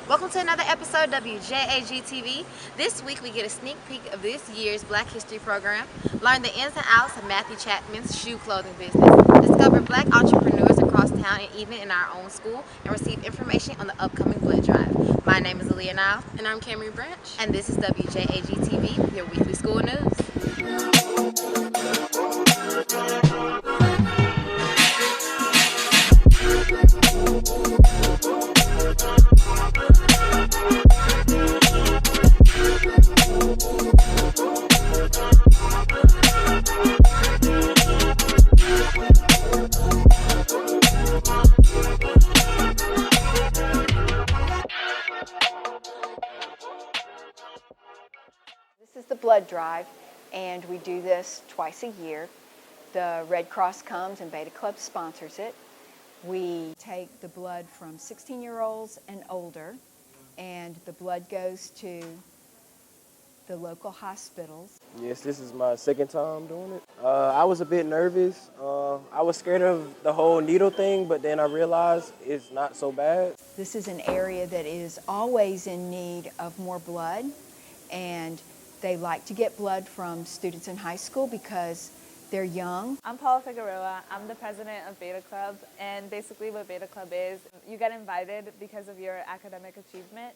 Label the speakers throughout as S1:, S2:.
S1: Welcome to another episode of WJAG TV. This week we get a sneak peek of this year's Black History program, learn the ins and outs of Matthew Chapman's shoe clothing business, discover Black entrepreneurs across town and even in our own school, and receive information on the upcoming blood drive. My name is Aaliyah Nile.
S2: And I'm Camry Branch.
S1: And this is WJAG TV, your weekly school news.
S3: This is the blood drive, and we do this twice a year. The Red Cross comes and Beta Club sponsors it. We take the blood from 16-year-olds and older, and the blood goes to the local hospitals.
S4: Yes, this is my second time doing it. I was a bit nervous. I was scared of the whole needle thing, but then I realized it's not so bad.
S3: This is an area that is always in need of more blood, and they like to get blood from students in high school because they're young.
S5: I'm Paula Figueroa. I'm the president of Beta Club, and basically what Beta Club is, you get invited because of your academic achievement,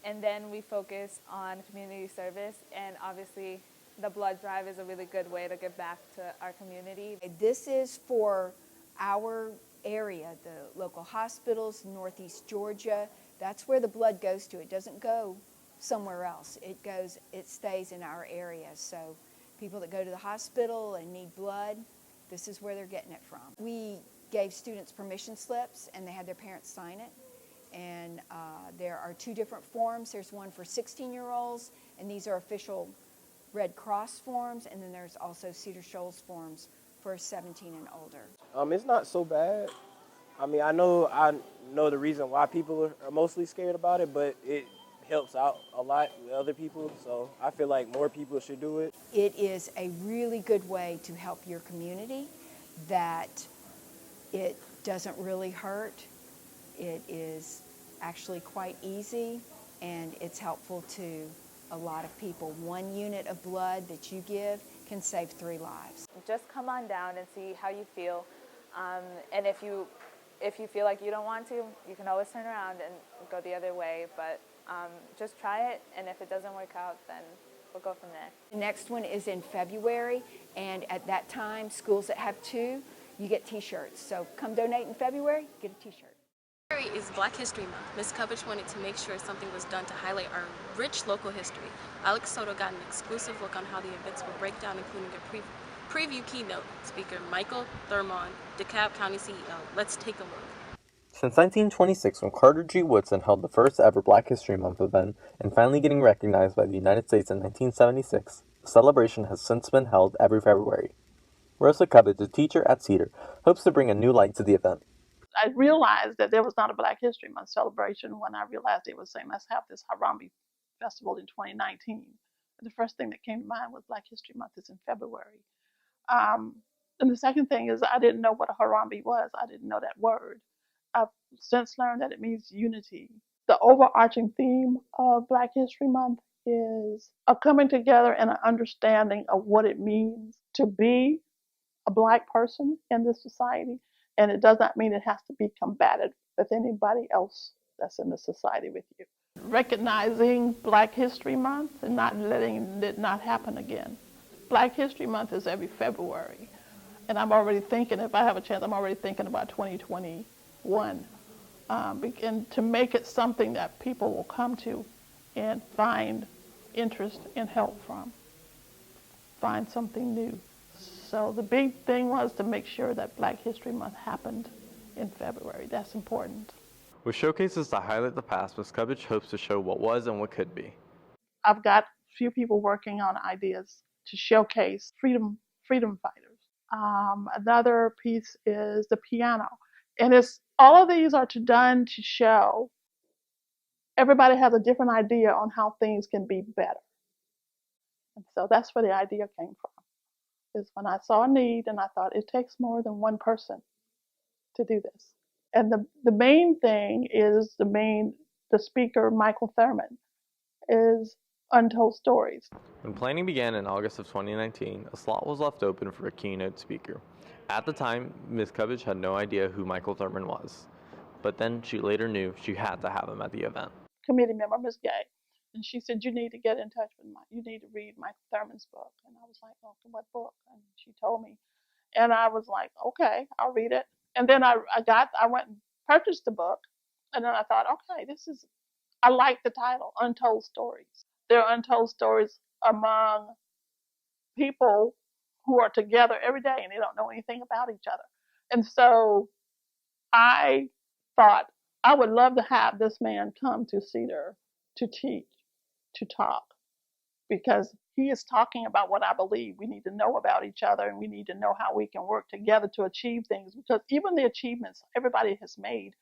S5: and then we focus on community service, and obviously the blood drive is a really good way to give back to our community.
S3: This is for our area, the local hospitals, Northeast Georgia. That's where the blood goes to. It doesn't go somewhere else. It stays in our area. So people that go to the hospital and need blood, this is where they're getting it from. We gave students permission slips, and they had their parents sign it. And there are two different forms. There's one for 16-year-olds, and these are official Red Cross forms, and then there's also Cedar Shoals forms for 17 and older.
S4: It's not so bad. I mean, I know the reason why people are mostly scared about it, but it helps out a lot with other people, so I feel like more people should do it.
S3: It is a really good way to help your community, that it doesn't really hurt. It is actually quite easy, and it's helpful to a lot of people. 1 unit of blood that you give can save 3 lives.
S5: Just come on down and see how you feel, and if you feel like you don't want to, you can always turn around and go the other way, but just try it, and if it doesn't work out, then we'll go from there.
S3: The next one is in February, and at that time, schools that have 2, you get t-shirts. So come donate in February, get a t-shirt.
S2: February is Black History Month. Ms. Covich wanted to make sure something was done to highlight our rich local history. Alex Soto got an exclusive look on how the events will break down, including a preview keynote speaker, Michael Thurmond, DeKalb County CEO. Let's take a look.
S6: Since 1926, when Carter G. Woodson held the first ever Black History Month event, and finally getting recognized by the United States in 1976, the celebration has since been held every February. Rosa Covich, a teacher at Cedar, hopes to bring a new light to the event.
S7: I realized that there was not a Black History Month celebration when I realized they were saying, let's have this Harambee Festival in 2019. The first thing that came to mind was Black History Month is in February. And the second thing is I didn't know what a Harambee was. I didn't know that word. I've since learned that it means unity. The overarching theme of Black History Month is a coming together and an understanding of what it means to be a Black person in this society. And it does not mean it has to be combated with anybody else that's in the society with you. Recognizing Black History Month and not letting it not happen again. Black History Month is every February. And I'm already thinking, if I have a chance, I'm already thinking about 2021. And to make it something that people will come to and find interest and help from. Find something new. So the big thing was to make sure that Black History Month happened in February. That's important.
S6: With showcases to highlight the past, Ms. Covich hopes to show what was and what could be.
S7: I've got a few people working on ideas to showcase freedom fighters. Another piece is the piano. And all of these are done to show everybody has a different idea on how things can be better. And so that's where the idea came from. Is when I saw a need and I thought it takes more than one person to do this. And the main thing is the the speaker, Michael Thurman, is Untold Stories.
S6: When planning began in August of 2019, a slot was left open for a keynote speaker. At the time, Ms. Covich had no idea who Michael Thurman was, but then she later knew she had to have him at the event.
S7: Committee member, Ms. Gay, and she said, you need to get in touch with you need to read Michael Thurman's book. And I was like, oh, what book? And she told me. And I was like, okay, I'll read it. And then I went and purchased the book. And then I thought, okay, I like the title, Untold Stories. There are untold stories among people who are together every day and they don't know anything about each other. And so I thought I would love to have this man come to Cedar to teach, to talk, because he is talking about what I believe we need to know about each other, and we need to know how we can work together to achieve things, because even the achievements everybody has made,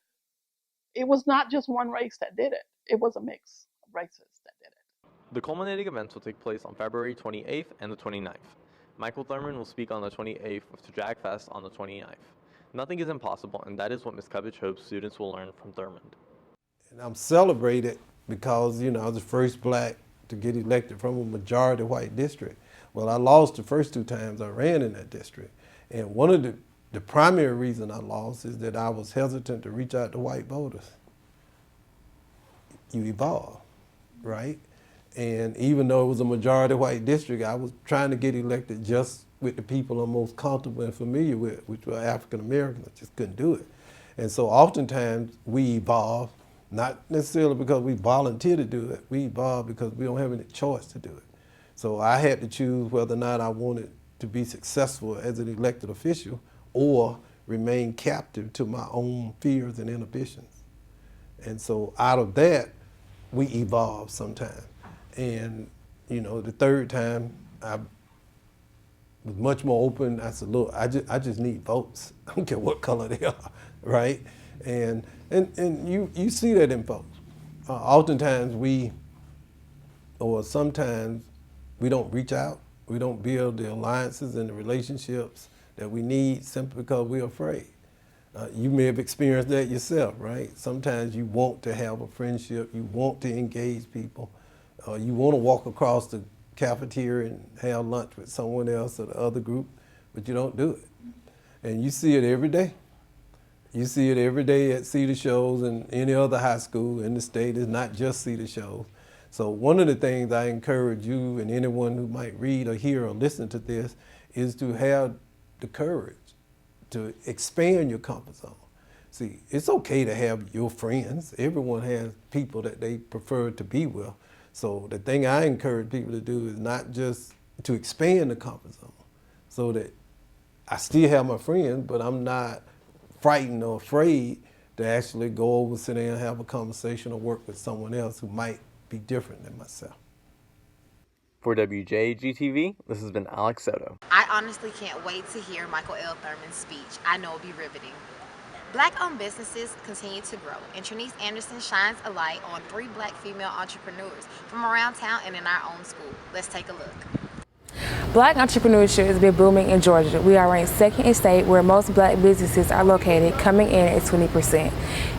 S7: it was not just one race that did it. It was a mix of races that did it.
S6: The culminating events will take place on February 28th and the 29th. Michael Thurman will speak on the 28th with JAG Fest on the 29th. Nothing is impossible, and that is what Ms. Covich hopes students will learn from Thurman.
S8: And I'm celebrated because, I was the first black to get elected from a majority white district. Well, I lost the first 2 times I ran in that district. And one of the primary reason I lost is that I was hesitant to reach out to white voters. You evolve, right? And even though it was a majority white district, I was trying to get elected just with the people I'm most comfortable and familiar with, which were African Americans. I just couldn't do it. And so oftentimes we evolve, not necessarily because we volunteer to do it, we evolve because we don't have any choice to do it. So I had to choose whether or not I wanted to be successful as an elected official or remain captive to my own fears and inhibitions. And so out of that, we evolve sometimes. And, the third time, I was much more open. I said, look, I just need votes. I don't care what color they are, right? And you see that in folks. Oftentimes sometimes we don't reach out. We don't build the alliances and the relationships that we need simply because we're afraid. You may have experienced that yourself, right? Sometimes you want to have a friendship, you want to engage people, you want to walk across the cafeteria and have lunch with someone else or the other group, but you don't do it. And you see it every day. You see it every day at Cedar Shows and any other high school in the state. It's not just Cedar Shows. So one of the things I encourage you and anyone who might read or hear or listen to this is to have the courage to expand your comfort zone. See, it's okay to have your friends. Everyone has people that they prefer to be with. So the thing I encourage people to do is not just to expand the comfort zone so that I still have my friends, but I'm not frightened or afraid to actually go over, sit down, have a conversation or work with someone else who might be different than myself.
S6: For WJAG-TV, this has been Alex Soto.
S1: I honestly can't wait to hear Michael L. Thurman's speech. I know it'll be riveting. Black-owned businesses continue to grow, and Trinice Anderson shines a light on 3 black female entrepreneurs from around town and in our own school. Let's take a look.
S9: Black entrepreneurship has been booming in Georgia. We are ranked 2nd in state where most black businesses are located, coming in at 20%.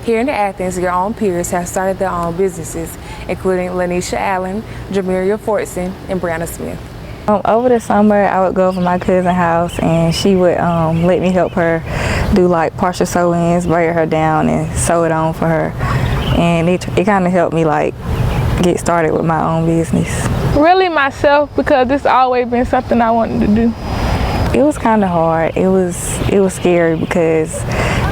S9: Here in Athens, your own peers have started their own businesses, including Lanisha Allen, Jamiria Fortson, and Brianna Smith.
S10: Over the summer, I would go over my cousin's house and she would let me help her do like partial sew-ins, braid her down and sew it on for her. And it kind of helped me like get started with my own business.
S11: Really myself, because it's always been something I wanted to do.
S10: It was kind of hard. It was scary because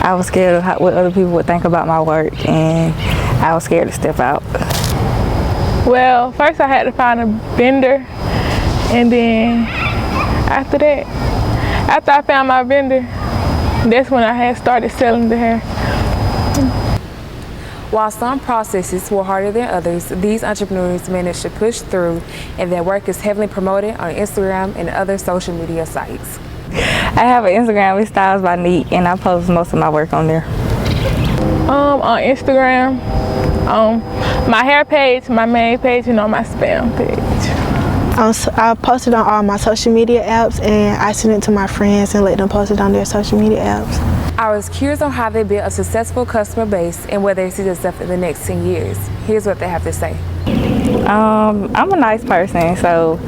S10: I was scared of what other people would think about my work, and I was scared to step out.
S11: Well, first I had to find a vendor, and then after that, after I found my vendor, that's when I had started selling the hair.
S9: While some processes were harder than others, these entrepreneurs managed to push through, and their work is heavily promoted on Instagram and other social media sites.
S10: I have an Instagram, it's Styles by Neat, and I post most of my work on there.
S11: On Instagram, my hair page, my main page, and on my spam page.
S12: I post it on all my social media apps, and I send it to my friends and let them post it on their social media apps.
S9: I was curious on how they built a successful customer base and where they see themselves in the next 10 years. Here's what they have to say.
S10: I'm a nice person, so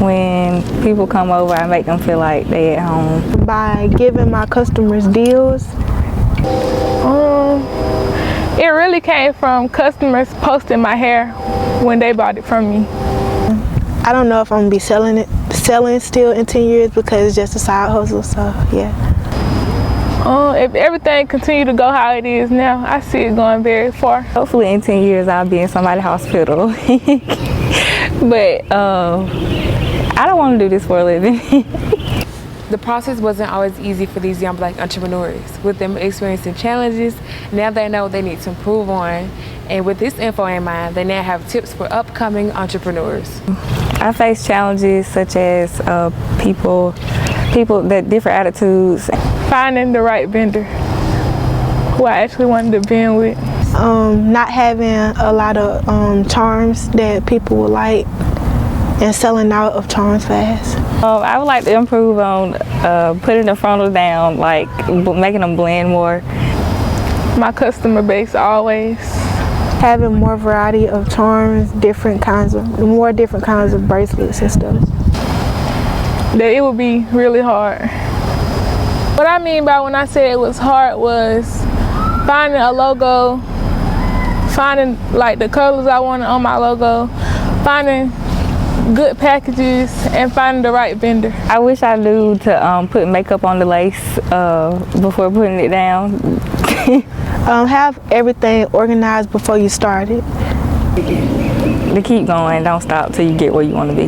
S10: when people come over, I make them feel like they're at home.
S12: By giving my customers deals.
S11: It really came from customers posting my hair when they bought it from me.
S12: I don't know if I'm gonna be selling still in 10 years because it's just a side hustle, so yeah.
S11: If everything continues to go how it is now, I see it going very far.
S10: Hopefully in 10 years I'll be in somebody's hospital. But I don't want to do this for a living.
S9: The process wasn't always easy for these young Black entrepreneurs. With them experiencing challenges, now they know what they need to improve on. And with this info in mind, they now have tips for upcoming entrepreneurs.
S10: I face challenges such as people that different attitudes.
S11: Finding the right vendor who I actually wanted to bend with.
S12: Not having a lot of charms that people would like and selling out of charms fast.
S10: I would like to improve on putting the frontal down, like making them blend more.
S11: My customer base always.
S12: Having more variety of charms, more different kinds of bracelets and stuff.
S11: That it would be really hard. What I mean by when I said it was hard was finding a logo, finding like the colors I wanted on my logo, finding good packages, and finding the right vendor.
S10: I wish I knew to put makeup on the lace before putting it down.
S12: Have everything organized before you start it.
S10: To keep going, don't stop till you get where you want to be.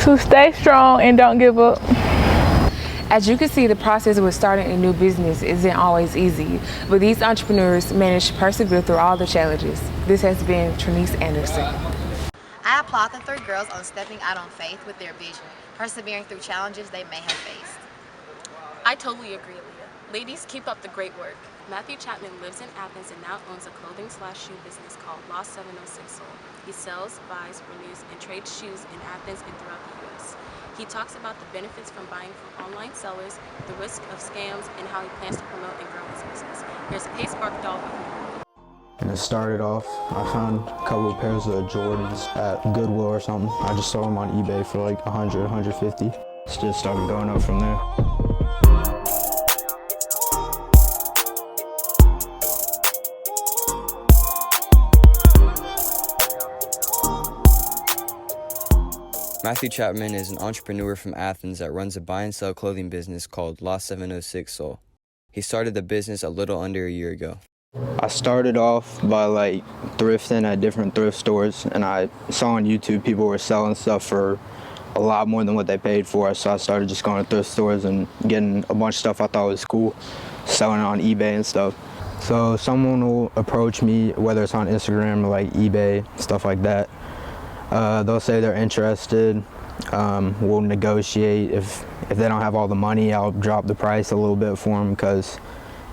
S11: To stay strong and don't give up.
S9: As you can see, the process with starting a new business isn't always easy, but these entrepreneurs manage to persevere through all the challenges. This has been Trinice Anderson.
S1: I applaud the three girls on stepping out on faith with their vision, persevering through challenges they may have faced.
S2: I totally agree, Leah. Ladies, keep up the great work. Matthew Chapman lives in Athens and now owns a clothing/shoe business called Lost 706 Soul. He sells, buys, renews, and trades shoes in Athens and throughout the U.S. He talks about the benefits from buying from online sellers, the risk of scams, and how he plans to promote and grow his business. Here's Pace Barkdahl.
S13: And it started off, I found a couple of pairs of Jordans at Goodwill or something. I just sold them on eBay for like 100, 150. It just started going up from there.
S14: Matthew Chapman is an entrepreneur from Athens that runs a buy and sell clothing business called Lost 706 Soul. He started the business a little under a year ago.
S13: I started off by like thrifting at different thrift stores, and I saw on YouTube people were selling stuff for a lot more than what they paid for, so I started just going to thrift stores and getting a bunch of stuff I thought was cool, selling it on eBay and stuff. So someone will approach me, whether it's on Instagram or like eBay, stuff like that. They'll say they're interested. We'll negotiate. If they don't have all the money, I'll drop the price a little bit for them, because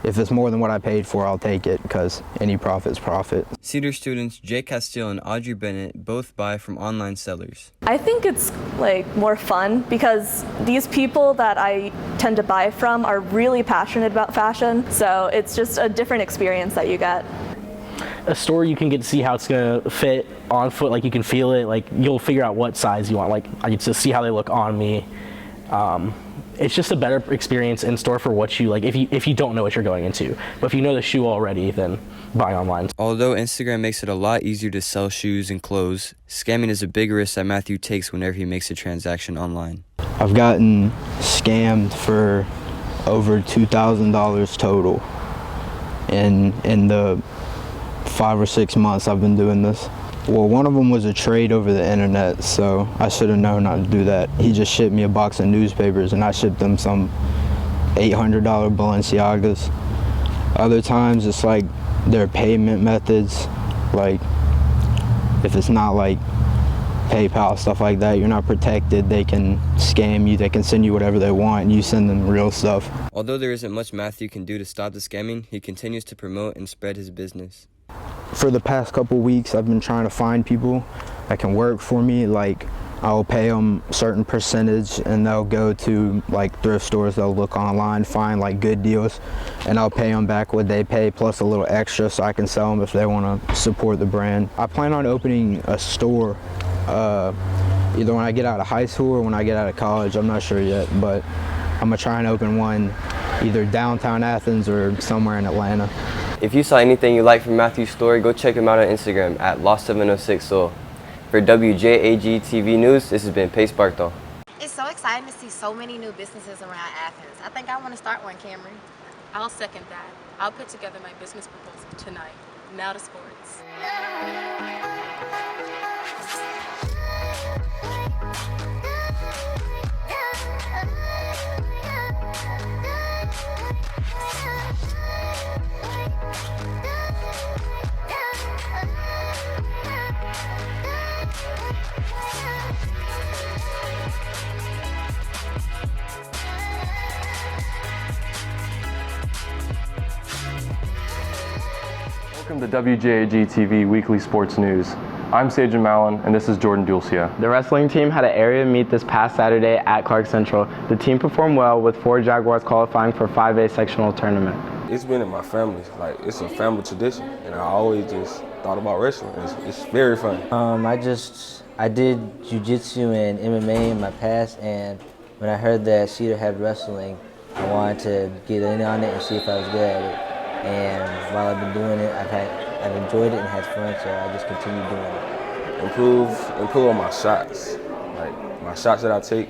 S13: if it's more than what I paid for, I'll take it, because any profit's profit.
S14: Cedar students Jay Castile and Audrey Bennett both buy from online sellers.
S15: I think it's like more fun because these people that I tend to buy from are really passionate about fashion, so it's just a different experience that you get.
S16: A store you can get to see how it's gonna fit on foot, like you can feel it, like you'll figure out what size you want, like I get to see how they look on me. It's just a better experience in store for what you like if you don't know what you're going into. But if you know the shoe already, then buy online.
S14: Although Instagram makes it a lot easier to sell shoes and clothes, scamming is a big risk that Matthew takes whenever he makes a transaction online.
S13: I've gotten scammed for over $2,000 total in the 5 or 6 months I've been doing this. Well, one of them was a trade over the internet, so I should have known not to do that. He just shipped me a box of newspapers and I shipped them some $800 Balenciagas. Other times it's like their payment methods, like if it's not like PayPal, stuff like that, you're not protected. They can scam you, they can send you whatever they want, and you send them real stuff.
S14: Although there isn't much Matthew can do to stop the scamming, he continues to promote and spread his business.
S13: For the past couple weeks, I've been trying to find people that can work for me, like I'll pay them a certain percentage, and they'll go to like thrift stores. They'll look online, find like good deals, and I'll pay them back what they pay plus a little extra so I can sell them if they want to support the brand. I plan on opening a store either when I get out of high school or when I get out of college. I'm not sure yet, but I'm gonna try and open one either downtown Athens or somewhere in Atlanta.
S14: If you saw anything you liked from Matthew's story, go check him out on Instagram at Lost706Soul. For WJAG TV News, this has been Pace Bartol.
S1: It's so exciting to see so many new businesses around Athens. I think I want to start one, Cameron.
S2: I'll second that. I'll put together my business proposal tonight. Now to sports.
S17: Welcome to WJAG TV Weekly Sports News. I'm Sajan Mallon, and this is Jordan Dulcia.
S18: The wrestling team had an area meet this past Saturday at Clark Central. The team performed well, with 4 Jaguars qualifying for 5A sectional tournament.
S19: It's been in my family. Like, it's a family tradition, and I always just thought about wrestling. It's very fun.
S20: I did jiu-jitsu and MMA in my past, and when I heard that Cedar had wrestling, I wanted to get in on it and see if I was good at it. And while I've been doing it, I've enjoyed it and had fun, so I just continue doing it.
S19: Improve on my shots, like my shots that I take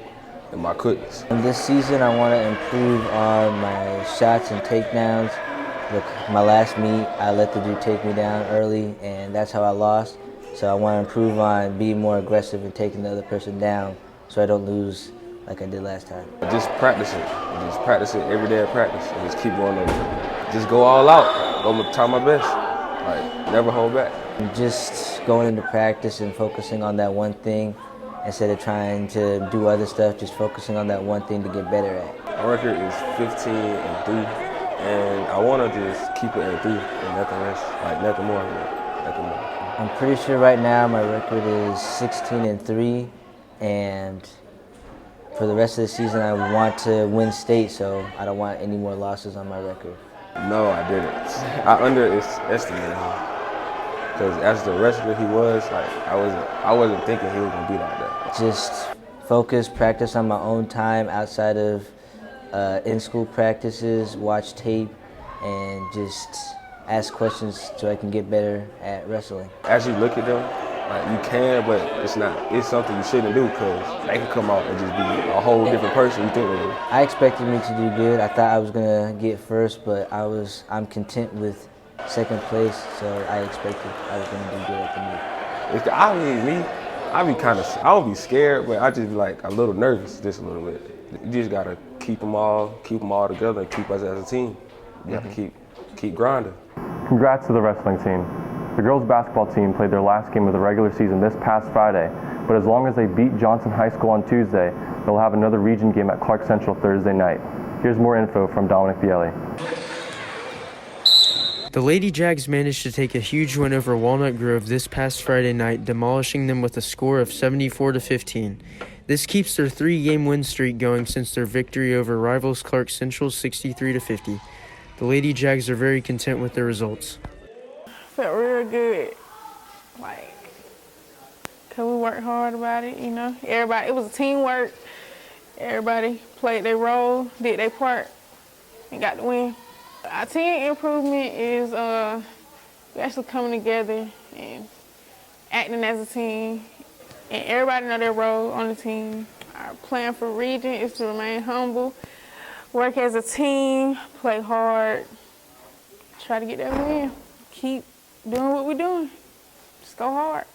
S19: and my quicks.
S20: And this season, I want to improve on my shots and takedowns. Look, my last meet, I let the dude take me down early, and that's how I lost. So I want to improve on being more aggressive and taking the other person down, so I don't lose like I did last time.
S19: Just practice it. Just practice it every day at practice, and just keep going over it. Just go all out. I'm gonna try my best. Like, never hold back.
S20: Just going into practice and focusing on that one thing instead of trying to do other stuff, just focusing on that one thing to get better at.
S19: My record is 15-3, and I want to just keep it at 3 and nothing less, like nothing more. Nothing more.
S20: I'm pretty sure right now my record is 16-3, and for the rest of the season I want to win state, so I don't want any more losses on my record.
S19: No, I didn't. I underestimated him. Because as the wrestler he was, like I wasn't thinking he was gonna be like that.
S20: Just focus, practice on my own time outside of in-school practices, watch tape, and just ask questions so I can get better at wrestling.
S19: As you look at them, like you can, but it's something you shouldn't do, because they can come out and just be a whole different person you think they were.
S20: I expected me to do good. I thought I was gonna get first, but I'm content with second place, so I expected I was gonna do good at the meet.
S19: I would be scared, but I just be like a little nervous, just a little bit. You just gotta keep them all together and keep us as a team. You have to keep grinding.
S17: Congrats to the wrestling team. The girls basketball team played their last game of the regular season this past Friday, but as long as they beat Johnson High School on Tuesday, they'll have another region game at Clark Central Thursday night. Here's more info from Dominic Bielli.
S21: The Lady Jags managed to take a huge win over Walnut Grove this past Friday night, demolishing them with a score of 74-15. This keeps their 3-game win streak going since their victory over rivals Clark Central 63-50. The Lady Jags are very content with their results.
S11: Felt real good, like, cause we worked hard about it, you know. Everybody, it was a teamwork. Everybody played their role, did their part, and got the win. Our team improvement is we actually coming together and acting as a team, and everybody know their role on the team. Our plan for region is to remain humble, work as a team, play hard, try to get that win, keep doing what we're doing. Just go hard.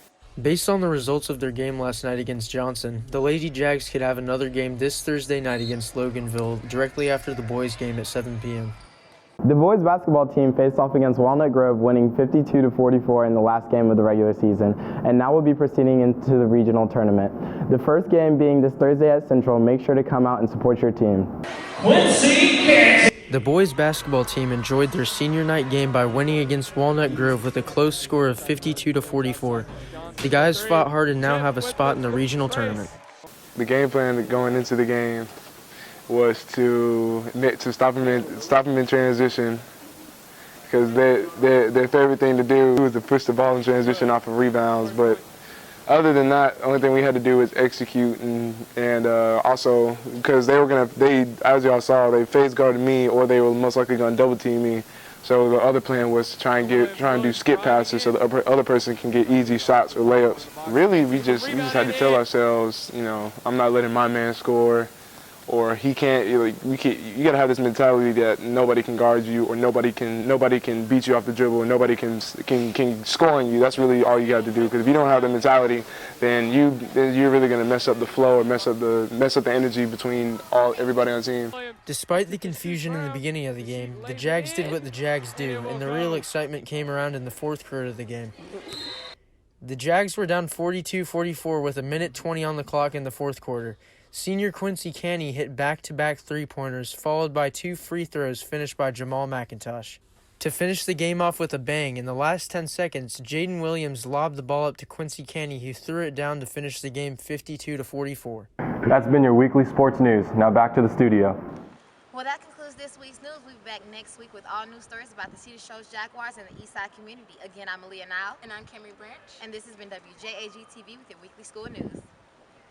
S21: Based on the results of their game last night against Johnson, the Lady Jags could have another game this Thursday night against Loganville, directly after the boys' game at 7 p.m.
S18: The boys basketball team faced off against Walnut Grove, winning 52-44 in the last game of the regular season, and now will be proceeding into the regional tournament. The first game being this Thursday at Central. Make sure to come out and support your team.
S22: Quincy Canty.
S21: The boys basketball team enjoyed their senior night game by winning against Walnut Grove with a close score of 52-44. The guys fought hard and now have a spot in the regional tournament.
S4: The game plan going into the game was to stop them in transition, because their favorite thing to do was to push the ball in transition off of rebounds. But other than that, the only thing we had to do was execute, and also because they as y'all saw, they phase guarded me, or they were most likely going to double team me. So the other plan was to try and do skip passes so the other person can get easy shots or layups. Really, we just had to tell ourselves, I'm not letting my man score, or he can't. You got to have this mentality that nobody can guard you, or nobody can beat you off the dribble, or nobody can score on you. That's really all you got to do. Because if you don't have the mentality, then you're really going to mess up the flow, or mess up the energy between everybody on the team.
S21: Despite the confusion in the beginning of the game, the Jags did what the Jags do, and the real excitement came around in the fourth quarter of the game. The Jags were down 42-44 with 1:20 on the clock in the fourth quarter. Senior Quincy Canny hit back-to-back three-pointers, followed by 2 free throws finished by Jamal McIntosh. To finish the game off with a bang, in the last 10 seconds, Jaden Williams lobbed the ball up to Quincy Canny, who threw it down to finish the game 52-44.
S17: That's been your weekly sports news. Now back to the studio.
S1: Well, that concludes this week's news. We'll be back next week with all new stories about the Cedar Shoals Jaguars and the Eastside community. Again, I'm Aaliyah Nile.
S2: And I'm Camry Branch.
S1: And this has been WJAG TV with your weekly school news.